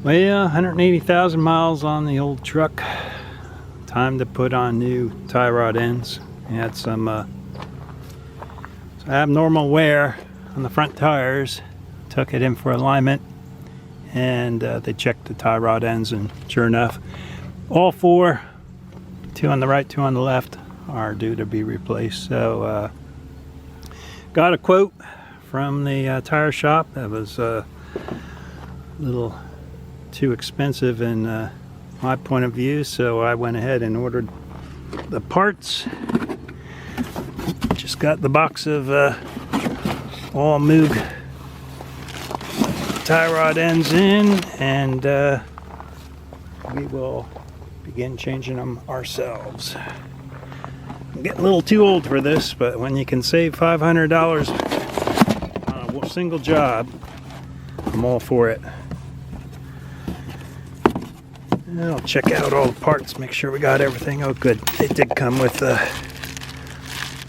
Well, 180,000 miles on the old truck. Time to put on new tie rod ends. Had some abnormal wear on the front tires. Took it in for alignment, and they checked the tie rod ends, and sure enough, all four, two on the right, two on the left, are due to be replaced. So got a quote from the tire shop that was a little too expensive in my point of view, so I went ahead and ordered the parts. Just got the box of all Moog tie rod ends in, and we will begin changing them ourselves. I'm getting a little too old for this, but when you can save $500 on a single job, I'm all for it. I'll check out all the parts, make sure we got everything. Oh good, it did come with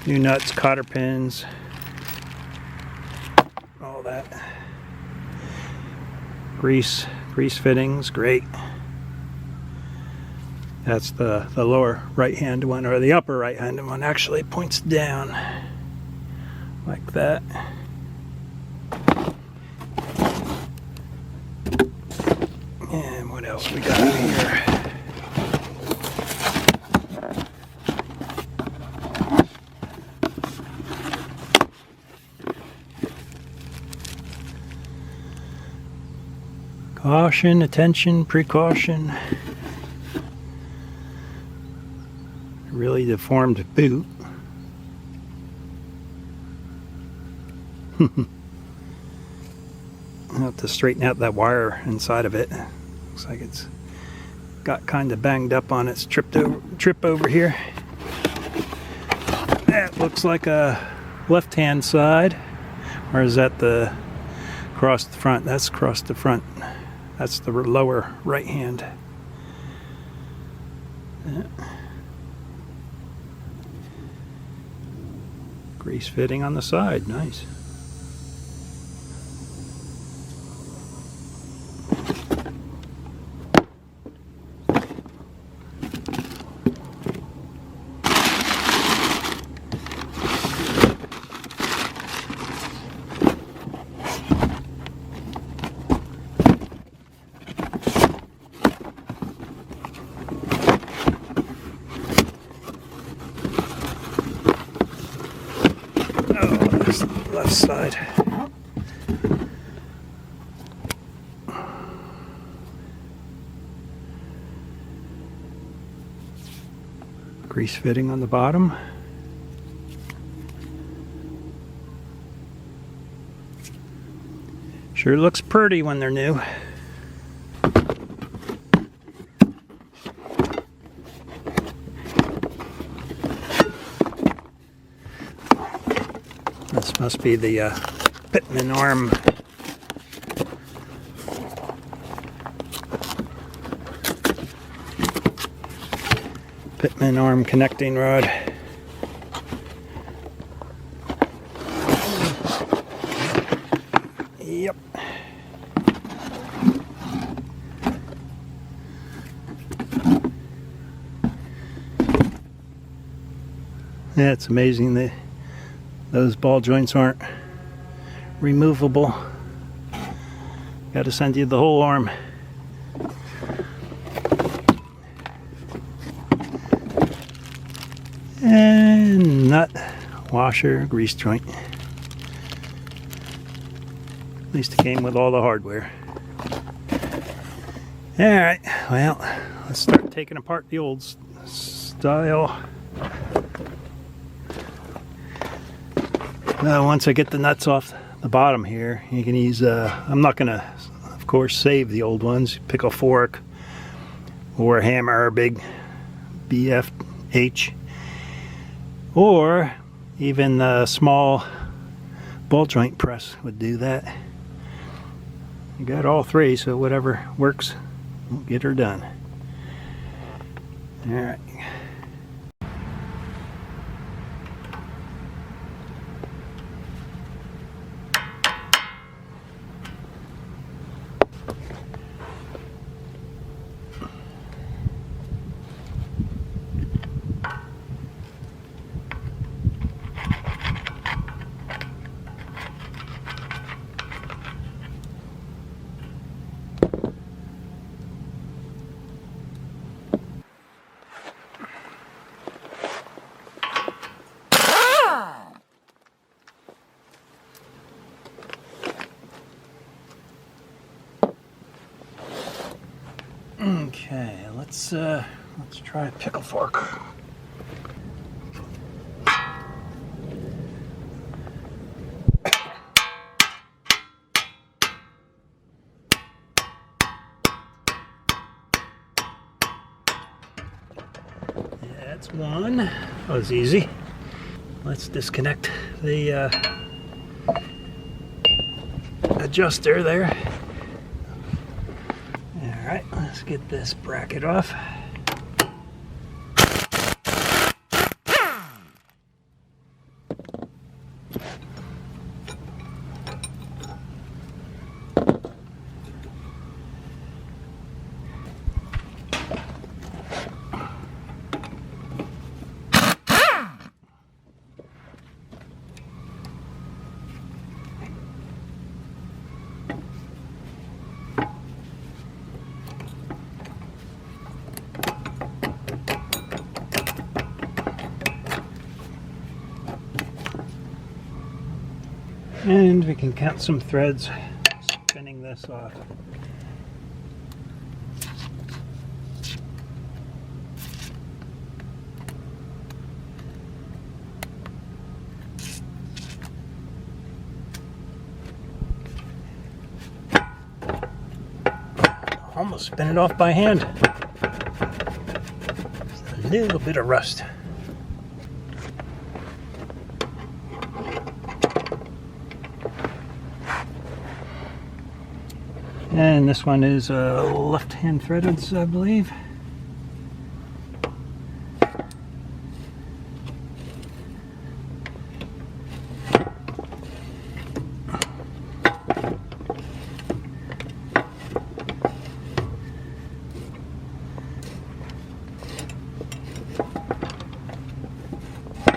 new nuts, cotter pins, all that. Grease fittings, great. That's the lower right hand one, or the upper right hand one actually points down like that. And what else we got here? Caution, attention, precaution. Really deformed boot. I'll have to straighten out that wire inside of it. Looks like it's got kind of banged up on its trip over here. That looks like a left-hand side, or is that the across the front? That's across the front. That's the lower right hand. Yeah. Grease fitting on the side, nice. Left side. Grease fitting on the bottom. Sure looks pretty when they're new. This must be the Pitman arm. Pitman arm connecting rod. Yep. Yeah, it's amazing that those ball joints aren't removable. Got to send you the whole arm. And nut, washer, grease joint. At least it came with all the hardware. Alright, well, let's start taking apart the old style. Once I get the nuts off the bottom here, you can use, I'm not going to, of course, save the old ones. Pick a fork or a hammer, a big BFH, or even a small ball joint press would do that. You got all three, so whatever works, we'll get her done. All right. Okay, let's try a pickle fork. That's one. That was easy. Let's disconnect the adjuster there. All right, let's get this bracket off. And we can count some threads spinning this off. Almost spin it off by hand. Just a little bit of rust. And this one is left-hand threaded, I believe.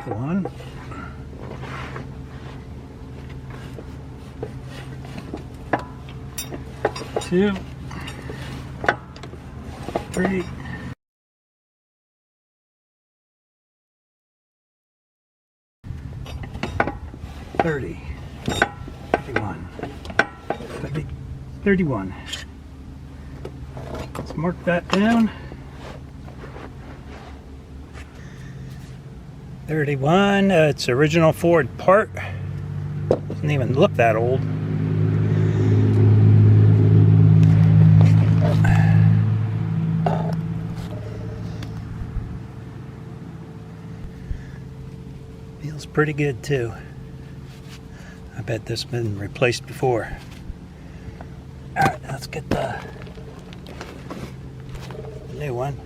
One. 2, 3, 30, 31, 31. Let's mark that down. 31, it's original Ford part. Doesn't even look that old. Feels pretty good too. I bet this has been replaced before. Alright, let's get the new one.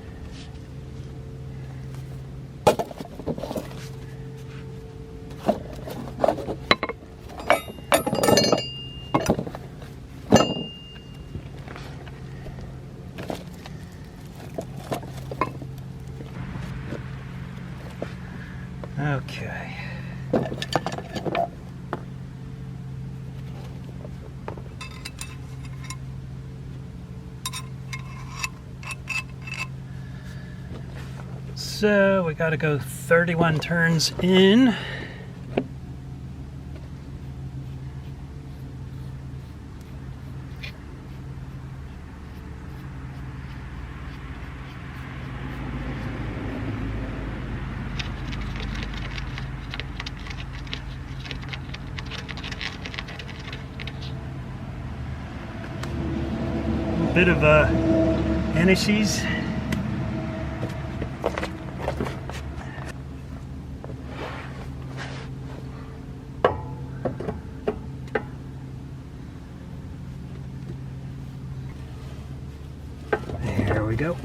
Okay. So we got to go 31 turns in. Bit of Hennessy's. There we go.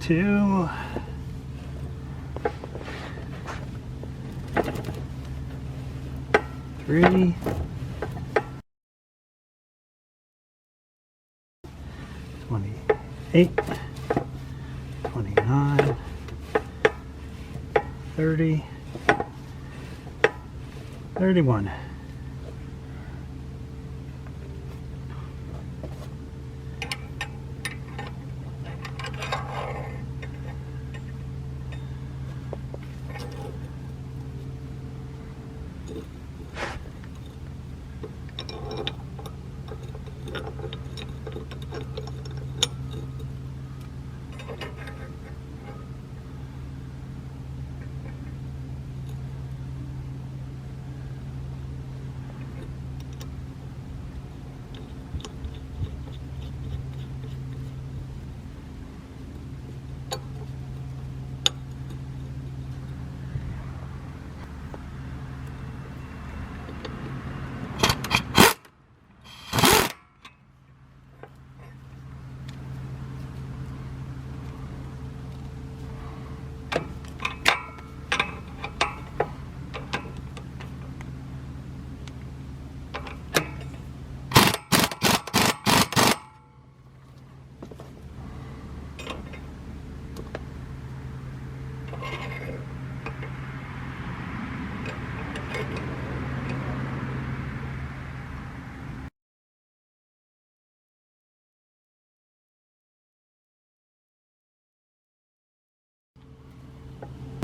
2, 3, 28, 29, 30, 31.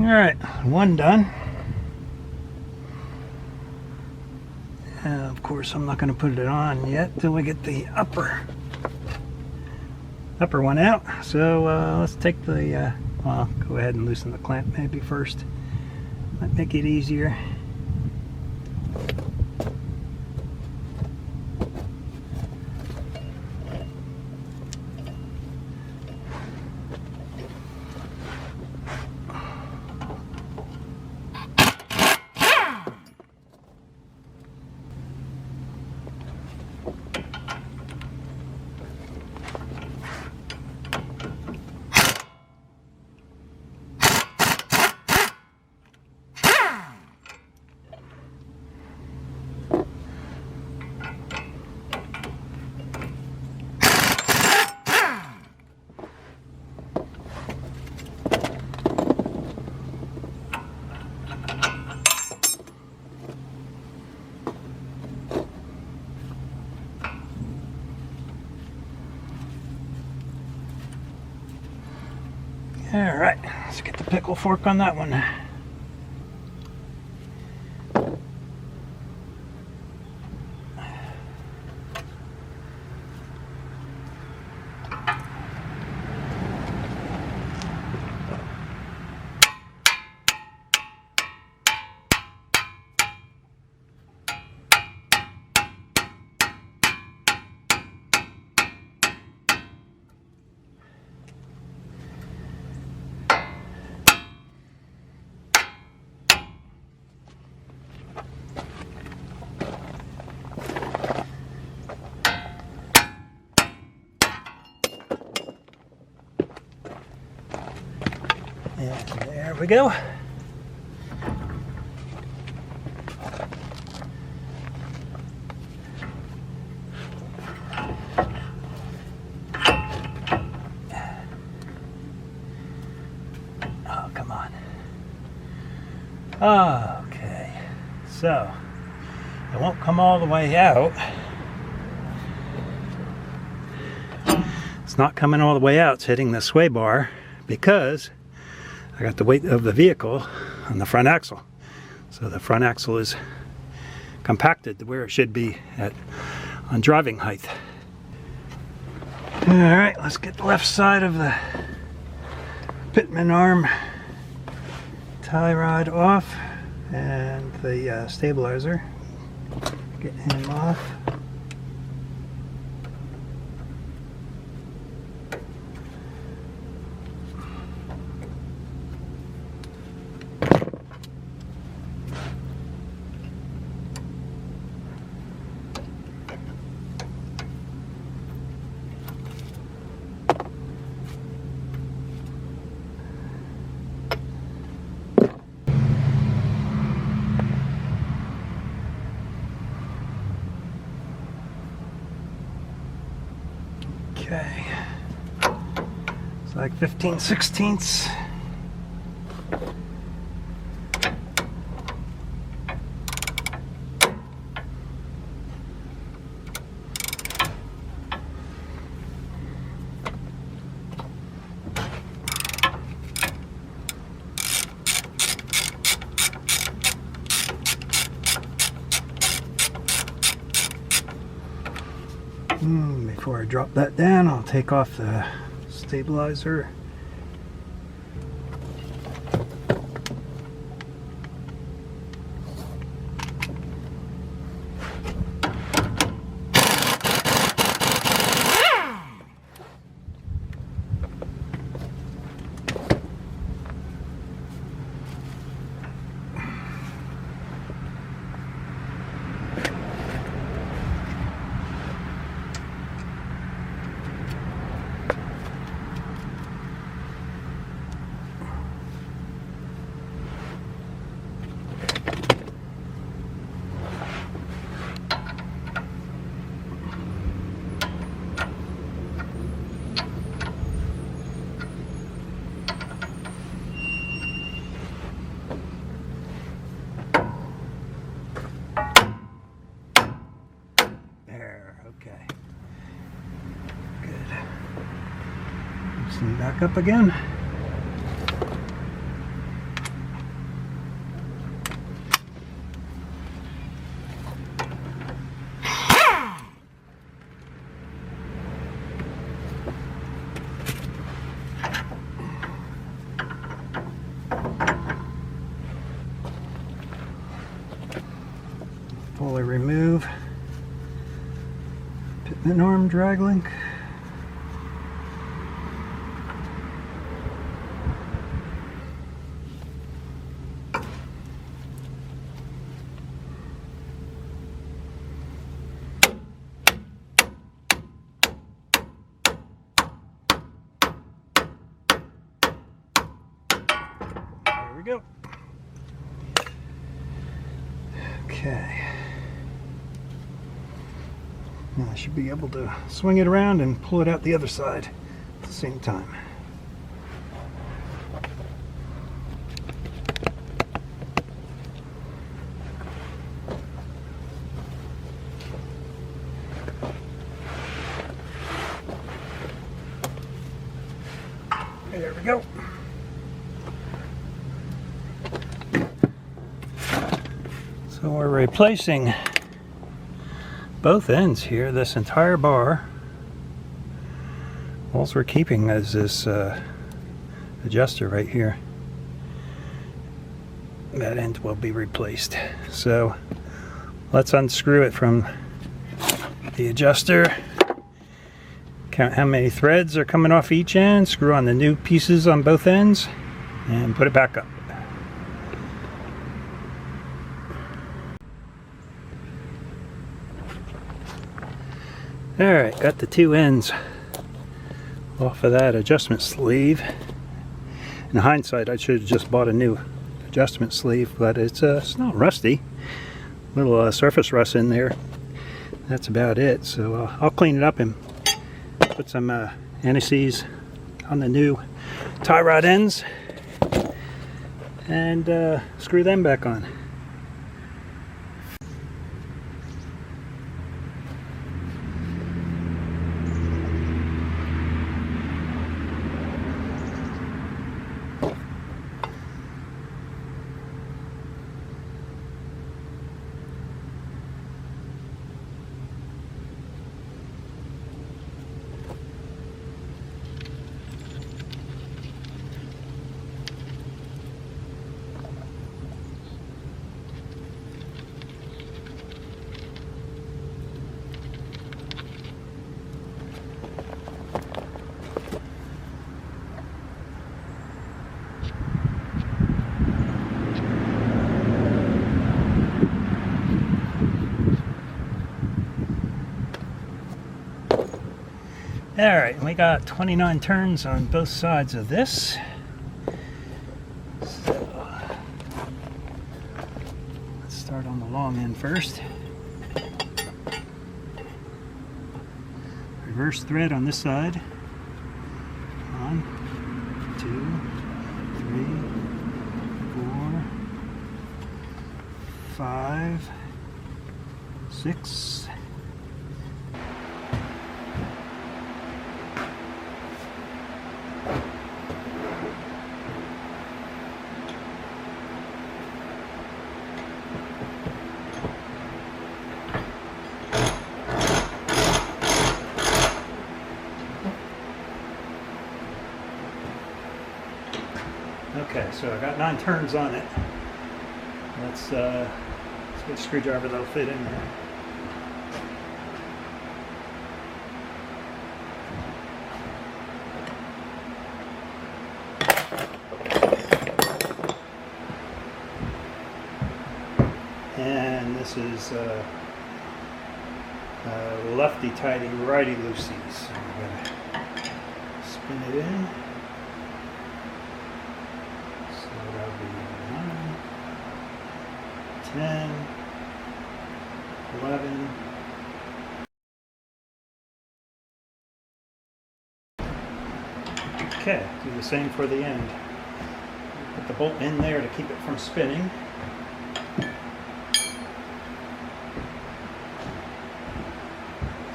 Alright, one done. Of course, I'm not going to put it on yet till we get the upper one out. So let's take the, well, go ahead and loosen the clamp maybe first. Might make it easier. Alright, let's get the pickle fork on that one. And there we go. Oh, come on. Okay, so it won't come all the way out. It's not coming all the way out. It's hitting the sway bar because I got the weight of the vehicle on the front axle. So the front axle is compacted to where it should be at on driving height. Alright, let's get the left side of the pitman arm tie rod off and the stabilizer. Get him off. Okay, it's like 15/16. Before I drop that down, I'll take off the stabilizer. Okay. Good. Loosen back up again. carefully remove pitman arm drag link. There we go. Okay. Now I should be able to swing it around and pull it out the other side at the same time. There we go. So we're replacing both ends here, this entire bar. All we're keeping is this adjuster right here. That end will be replaced. So let's unscrew it from the adjuster. Count how many threads are coming off each end, screw on the new pieces on both ends, and put it back up. Alright, got the two ends off of that adjustment sleeve. In hindsight, I should have just bought a new adjustment sleeve, but it's not rusty. Little surface rust in there. That's about it. So I'll clean it up and put some anti-seize on the new tie rod ends and screw them back on. Alright, we got 29 turns on both sides of this. So, let's start on the long end first. Reverse thread on this side. 1, 2, 3, 4, 5, 6. Okay, so I got 9 turns on it. Let's get a screwdriver that'll fit in there. And this is lefty tighty, righty loosies. So we're gonna spin it in. So that'll be 9, 10, 11. Okay, do the same for the end. Put the bolt in there to keep it from spinning.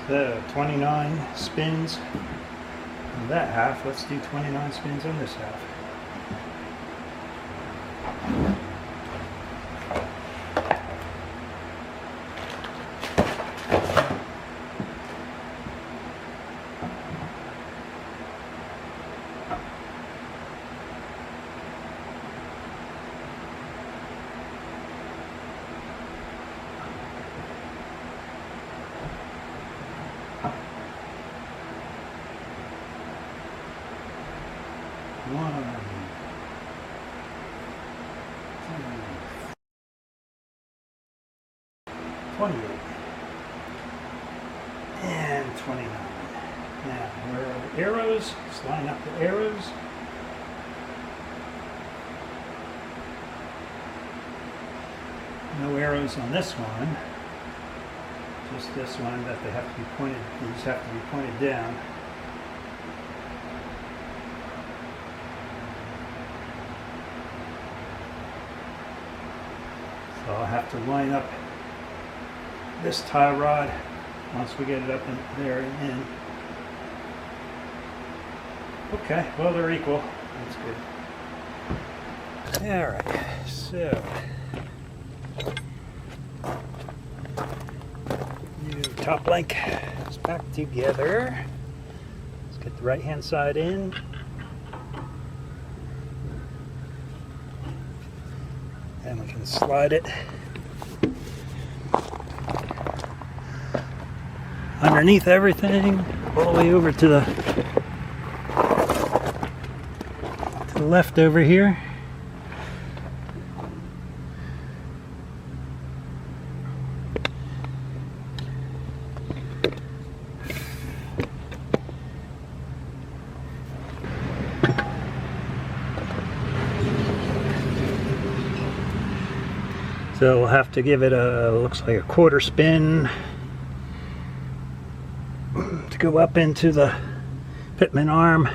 So 29 spins on that half. Let's do 29 spins on this half. 1, 2, 28, and 29. Now, where are the arrows? Let's line up the arrows. No arrows on this one. Just this one that they have to be pointed, these have to be pointed down. So I'll have to line up this tie rod once we get it up in there and in. Okay, well they're equal. That's good. Alright, so new top link is back together. Let's get the right hand side in. And we can slide it underneath everything all the way over to the left over here. So we'll have to give it a, looks like a quarter spin to go up into the pitman arm.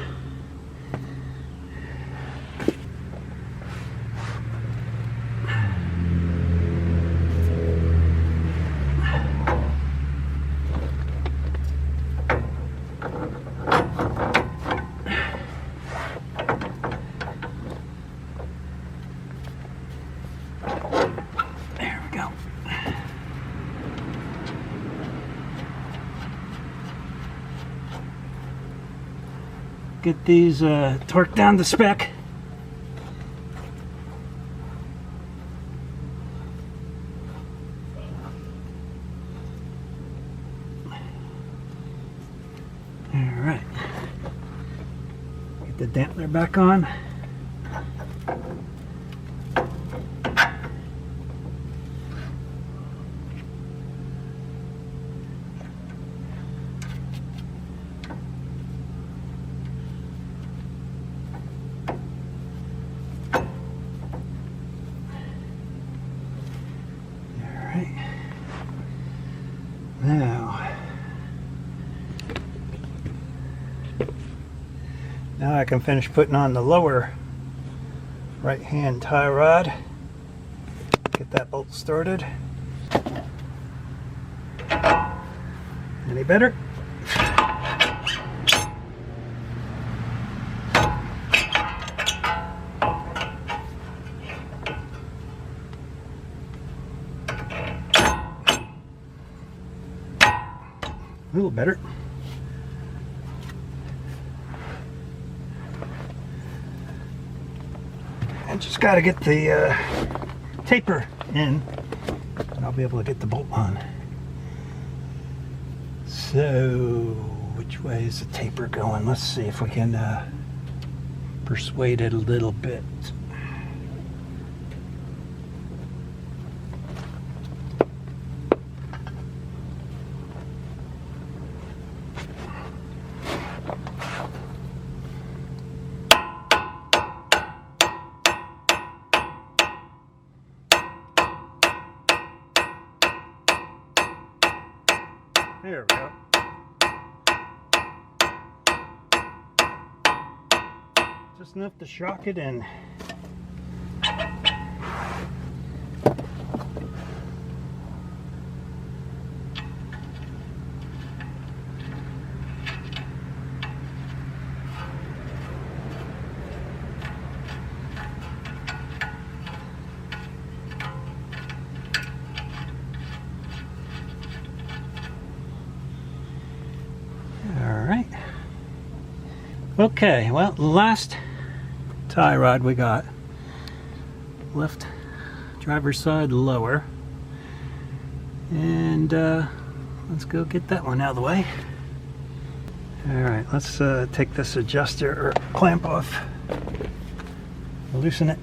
Get these torqued down to spec. All right. Get the dampener back on. Now I can finish putting on the lower right hand tie rod. Get that bolt started. Any better? A little better. I just got to get the taper in, and I'll be able to get the bolt on. So, which way is the taper going? Let's see if we can persuade it a little bit. There we go. Just enough to shock it in. Okay, well, the last tie rod we got, left driver's side lower, and let's go get that one out of the way. All right, let's take this adjuster or clamp off loosen it.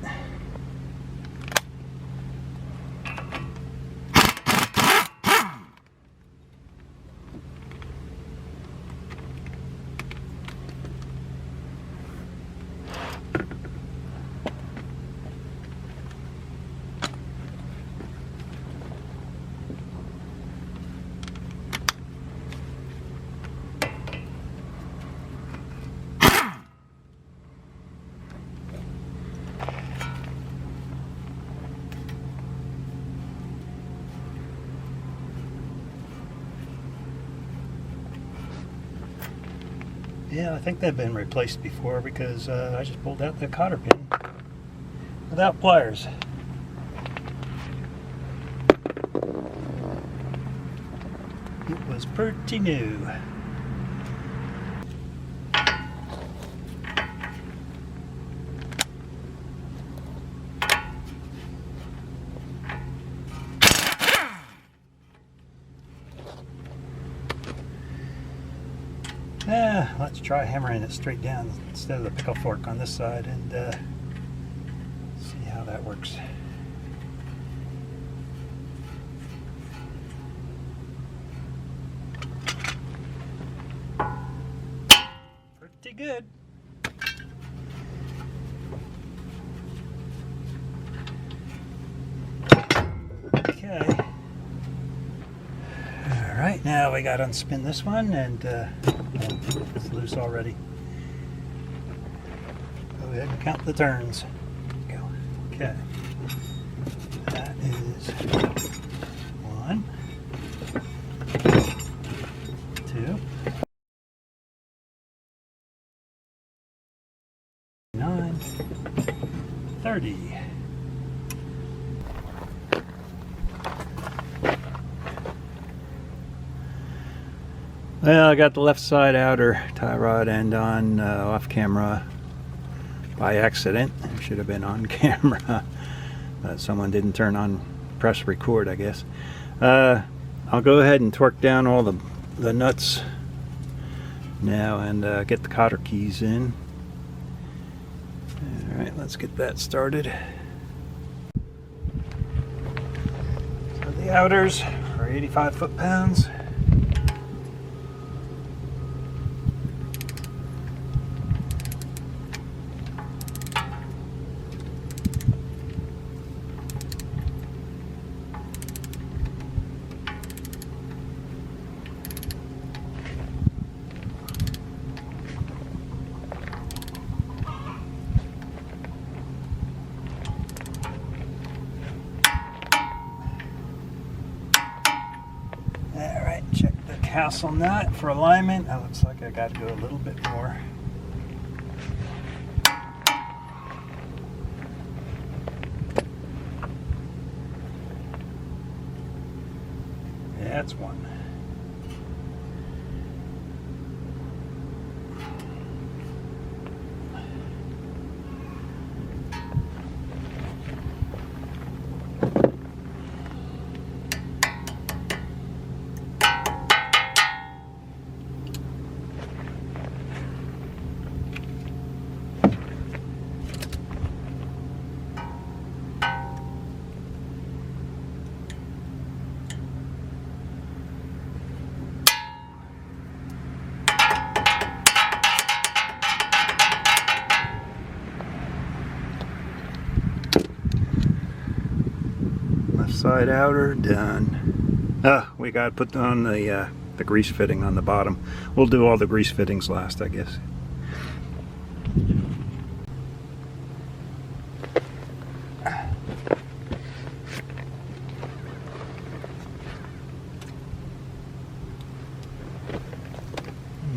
Yeah, I think they've been replaced before because I just pulled out the cotter pin without pliers. It was pretty new. Let's try hammering it straight down instead of the pickle fork on this side and see how that works. Pretty good. Okay. Alright, now we got to unspin this one and it's loose already. Go ahead and count the turns. Go. Okay. That is 1, 2, 9, 30. Well, I got the left side outer tie rod end on off camera by accident. It should have been on camera. Someone didn't turn on press record, I guess. I'll go ahead and torque down all the nuts now and get the cotter keys in. Alright, let's get that started. So the outers are 85 foot-pounds. Castle nut for alignment. That looks like I got to go a little bit more. Yeah, that's one. Side outer done. We got to put on the grease fitting on the bottom. We'll do all the grease fittings last, I guess.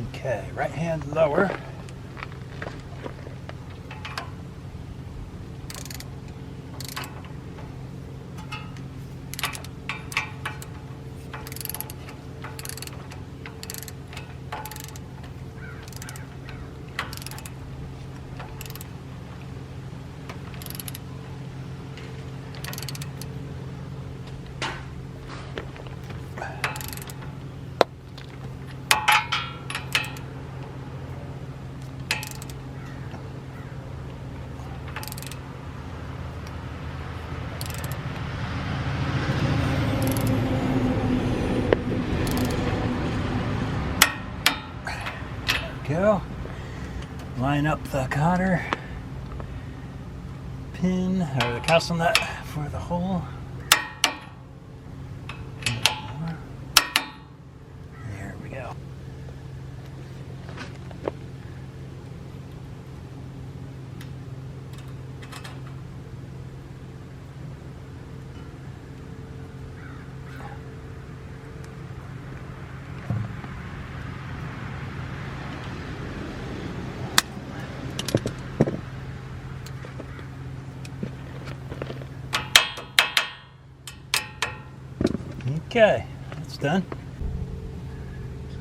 Okay, right hand lower. go. Line up the cotter pin or the castle nut for the hole. There we go. Okay, that's done.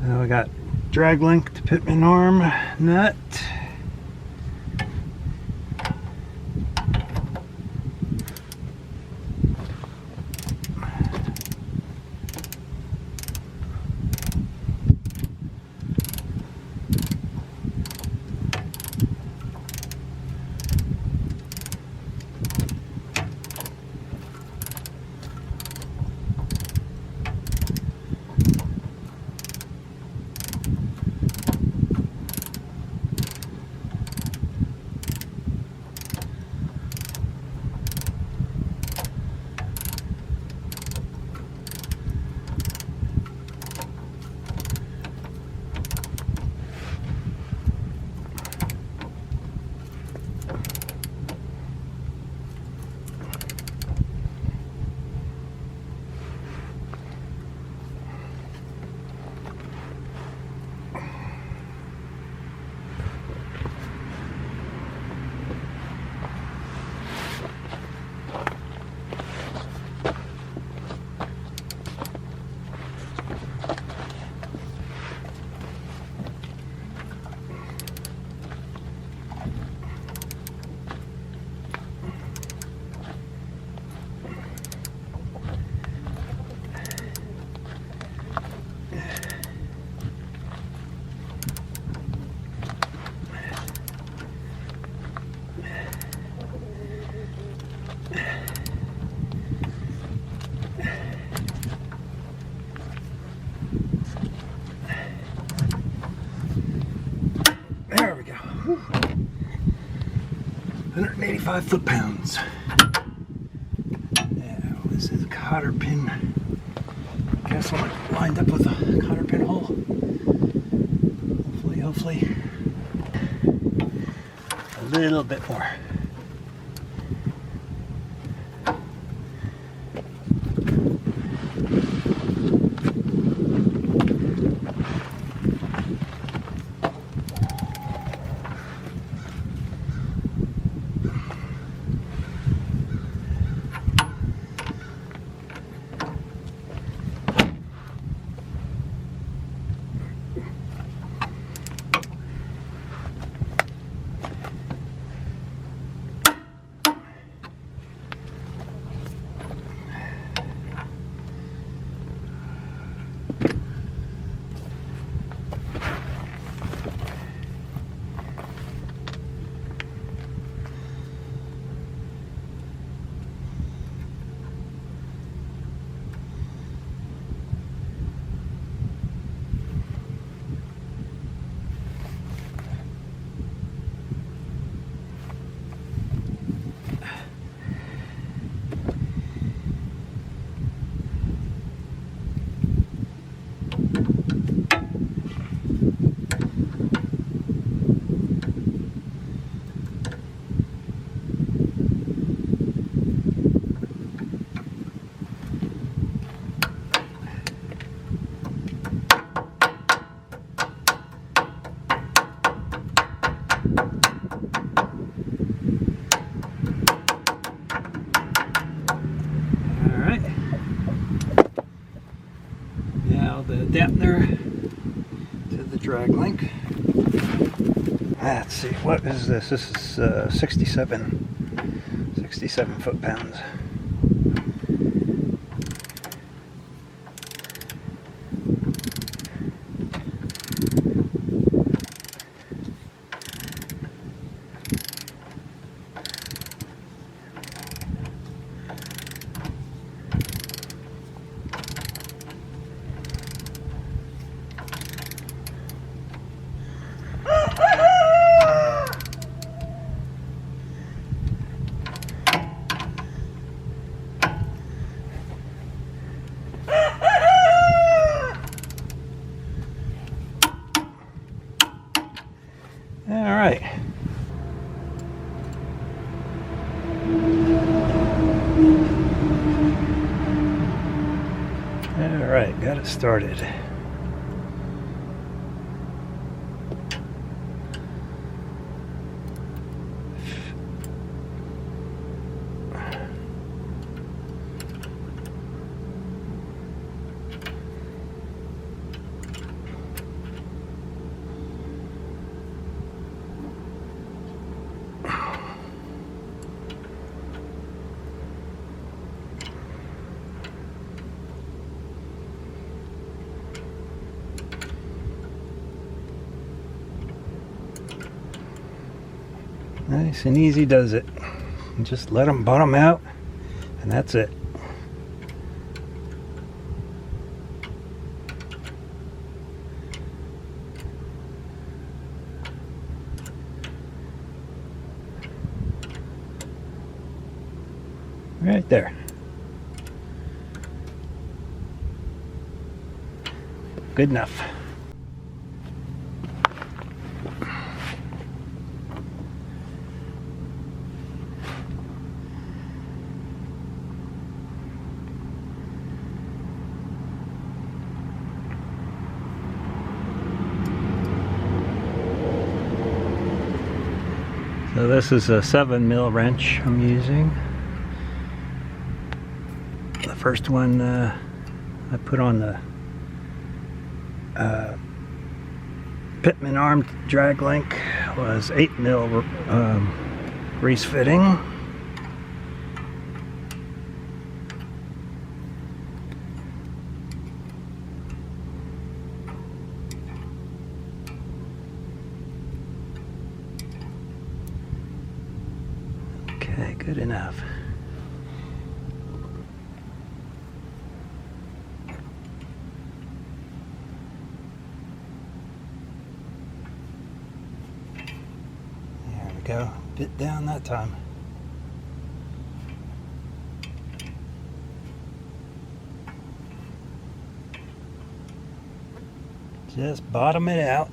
So we got drag link to pitman arm nut. There we go. 185 foot-pounds. Now, this is a cotter pin. Castle lined up with a cotter pin hole. Hopefully, a little bit more. Dampener to the drag link. Let's see, what is this? This is 67 foot-pounds. All right. All right, got it started. Nice and easy does it. And just let them bottom out, and that's it. Right there. Good enough. So this is a 7mm wrench I'm using. The first one I put on the Pitman arm drag link was 8mm grease fitting. Okay, good enough. There we go. Bit down that time. Just bottom it out.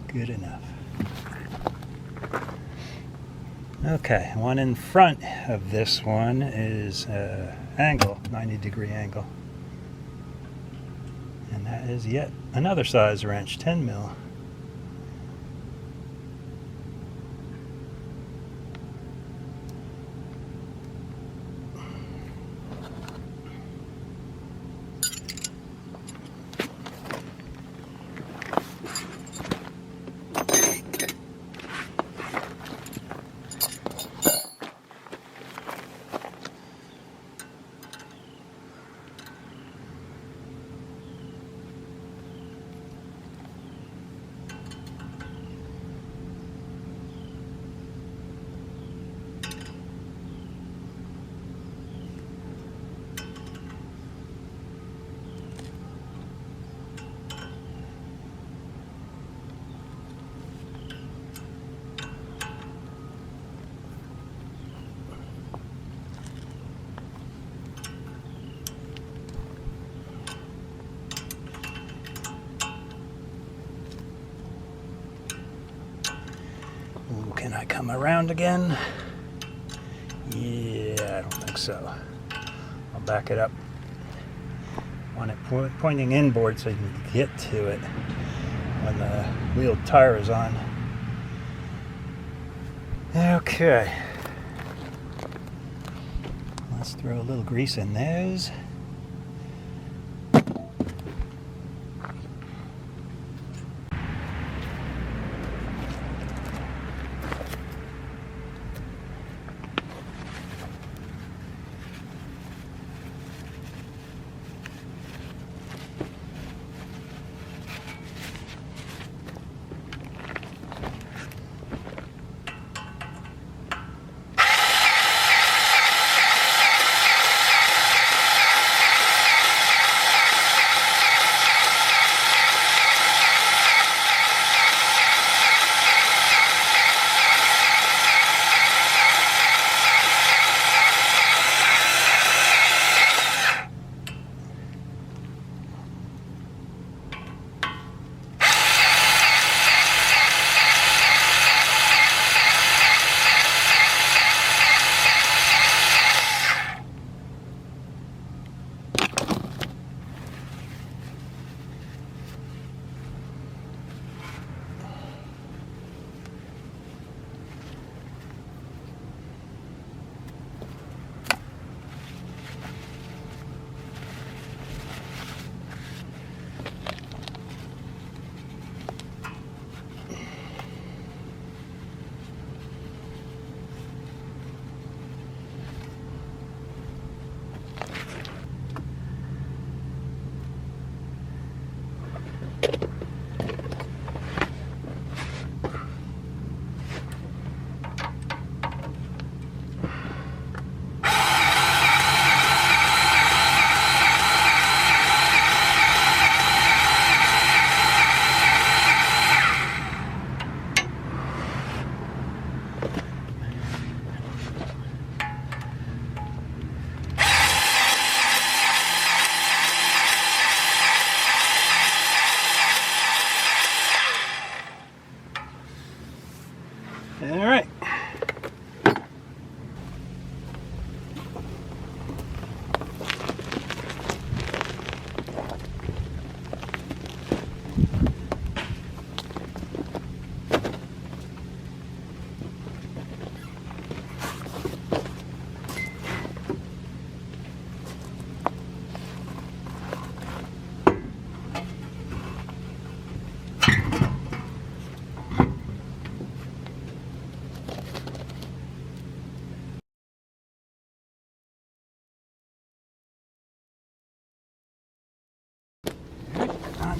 Good enough. Okay, one in front of this one is angle, 90-degree angle. And that is yet another size wrench, 10mm. Ooh, can I come around again? Yeah, I don't think so. I'll back it up. I want it pointing inboard so you can get to it when the wheel tire is on. Okay. Let's throw a little grease in those.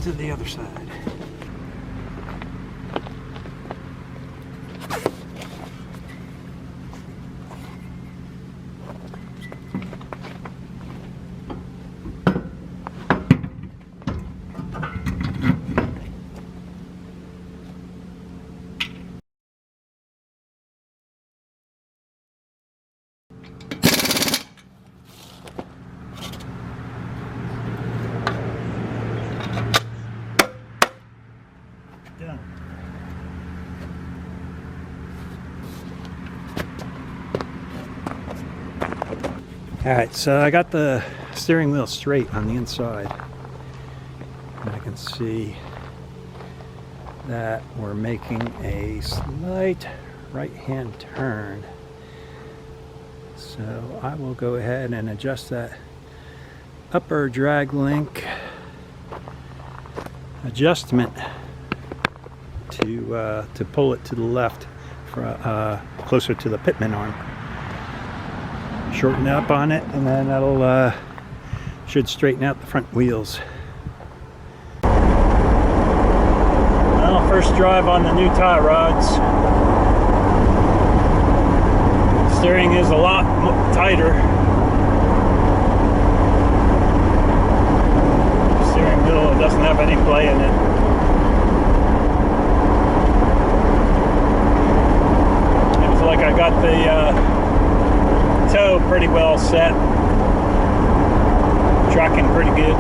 to the other side. Done. Alright, so I got the steering wheel straight on the inside. And I can see that we're making a slight right-hand turn. So I will go ahead and adjust that upper drag link adjustment to pull it to the left for closer to the pitman arm. Shorten up on it, and then that'll should straighten out the front wheels. Well, first drive on the new tie rods. Steering is a lot tighter. Steering wheel doesn't have any play in it. It's like I got the toe pretty well set. Tracking pretty good.